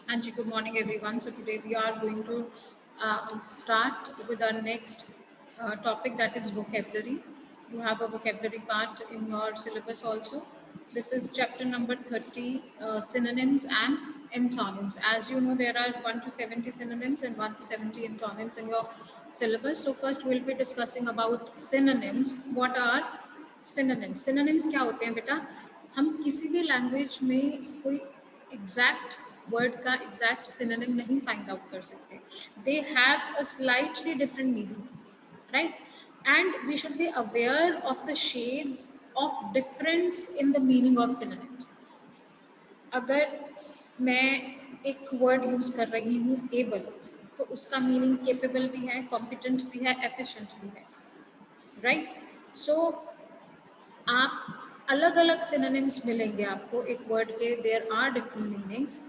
Anji, good morning everyone. So today we are going to start with our next topic, that is vocabulary. You have a vocabulary part in your syllabus also. This is chapter number 30, synonyms and antonyms. As you know, there are 1 to 70 synonyms and 1 to 70 antonyms in your syllabus. So first we'll be discussing about synonyms. What are synonyms? Synonyms क्या होते हैं बेटा? हम किसी भी language में कोई exact word का एग्जैक्ट सिनोनिम नहीं फाइंड आउट कर सकते. They have a slightly different meanings, right? And we should be aware of the shades of difference in the meaning of synonyms. अगर मैं एक वर्ड यूज कर रही हूँ एबल, तो उसका मीनिंग केपेबल भी है, कॉम्पिटेंट भी है, एफिशिएंट भी है, राइट? सो आप अलग अलग सिनोनिम्स मिलेंगे आपको एक वर्ड के. There are different meanings,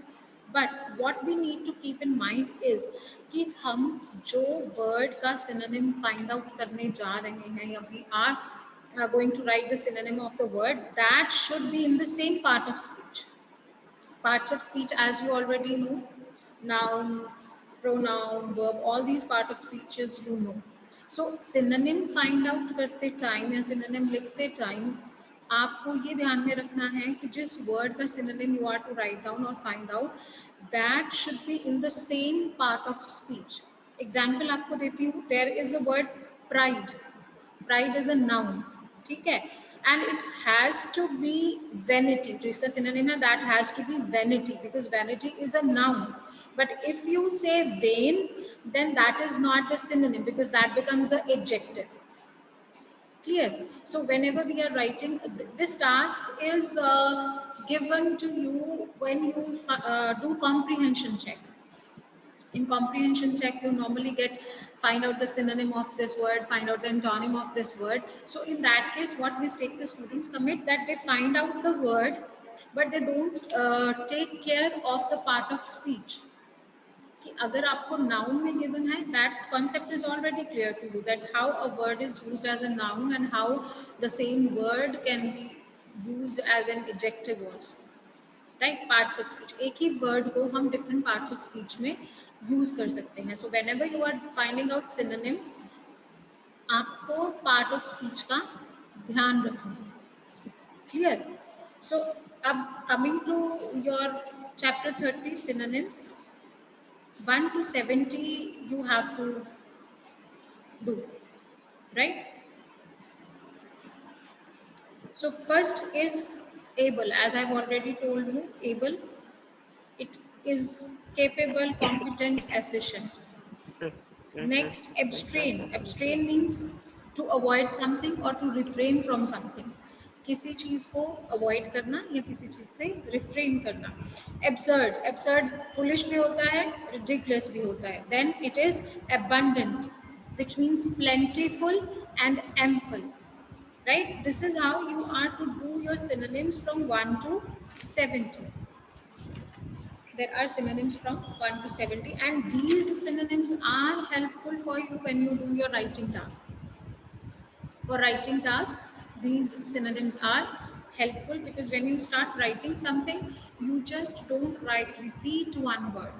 but what we need to keep in mind is कि हम जो वर्ड का सिनोनिम फाइंड आउट करने जा रहे हैं, या we are going to write the synonym of the word, that should be in the same part of speech. Parts of speech, as you already know, noun, pronoun, verb, all these part of speeches you know. So synonym find out करते time या synonym लिखते time आपको ये ध्यान में रखना है कि जिस word का synonym you are to write down or find out, that should be in the same part of speech. Example आपको देती हूँ. There is a word pride. Pride is a noun, ठीक है, and it has to be vanity. जो इसका synonym है, that has to be vanity, because vanity is a noun. But if you say vain, then that is not the synonym, because that becomes the adjective. Clear? So whenever we are writing, this task is given to you when you do comprehension check. In comprehension check, you normally get find out the synonym of this word, find out the antonym of this word. So in that case, what mistake the students commit, that they find out the word, but they don't take care of the part of speech. कि अगर आपको noun में given है, that concept is already clear to you, that how a word is used as a noun and how the same word can be used as an adjective also. Right? Parts of speech, एक ही word को हम different parts of speech में use कर सकते हैं. So whenever you are finding out synonym, आपको part of speech का ध्यान रखना है. क्लियर? सो अब coming to your chapter 30 synonyms, 1 to 70 you have to do, right? So first is able. As I've already told you, able, it is capable, competent, efficient. Next, abstain. Abstain means to avoid something or to refrain from something. किसी चीज को avoid करना या किसी चीज से refrain करना. Absurd, absurd foolish भी होता है, रिडिकुलस भी होता है. Then it is abundant, which means plentiful and ample. Right? This is how you are to do your synonyms from 1 to 70. There are synonyms from 1 to 70, and these synonyms are helpful for you when you do your writing task. For writing task, these synonyms are helpful, because when you start writing something, you just don't repeat one word.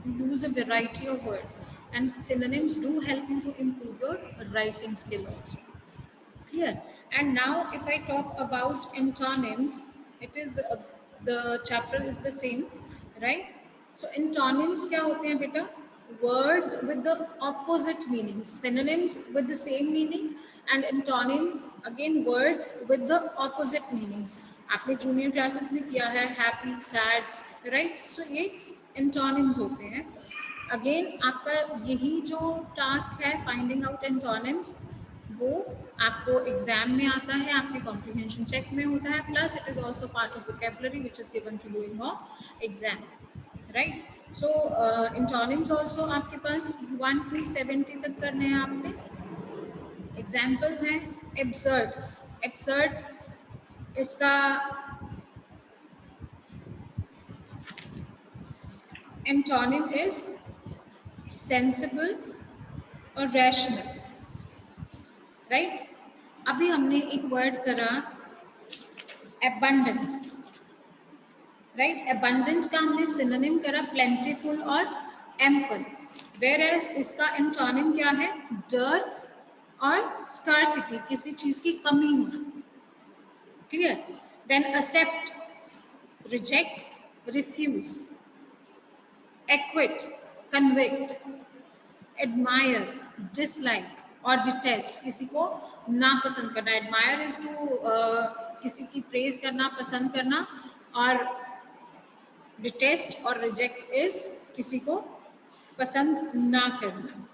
You use a variety of words, and synonyms do help you to improve your writing skill also. Clear? And now if I talk about antonyms, it is the chapter is the same, right? So antonyms क्या होते हैं बेटा? Words with the opposite meanings. Synonyms with the same meaning, and antonyms again words with the opposite meanings. आपने junior classes में किया है, happy, sad, right? So ये antonyms होते हैं. Again आपका यही जो task है, finding out antonyms, वो आपको एग्जाम में आता है, आपके कॉम्प्रिहेंशन चेक में होता है, plus it is also part of vocabulary which is given to you in your exam, right? So antonyms also आपके पास 1 to 70 तक करने हैं आपने. एग्जाम्पल्स हैं एब्सर्ड. एब्सर्ड इसका एंटोनिम इज सेंसिबल और रैशनल, राइट? अभी हमने एक वर्ड करा abundant, राइट। abundant का हमने सिनोनिम करा plentiful और ample, whereas इसका एंटोनिम क्या है, dearth और scarcity, किसी चीज की कमी होना। Clear. Then accept, reject, refuse, acquit, convict, admire, dislike और detest, किसी को नापसंद करना। admire is to किसी की प्रेज करना, पसंद करना, और डिटेस्ट और रिजेक्ट इज किसी को पसंद ना करना।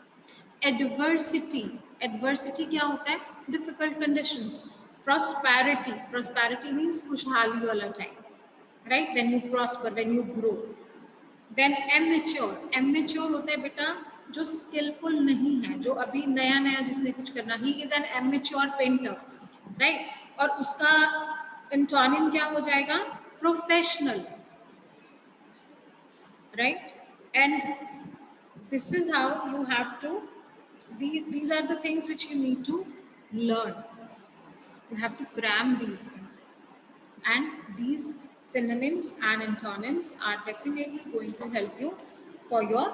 एडवर्सिटी, एडवर्सिटी क्या होता है, difficult conditions. Prosperity, prosperity means खुशहाली वाला time, right, when you prosper, when you grow. Then amateur, amateur होता है बेटा जो स्किलफुल नहीं है, जो अभी नया नया जिसने कुछ करना, he is an amateur painter, right. और उसका एंटोनिम क्या हो जाएगा, professional, right? And this is how you have to, these are the things which you need to learn. You have to cram these things, and these synonyms and antonyms are definitely going to help you for your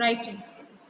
writing skills.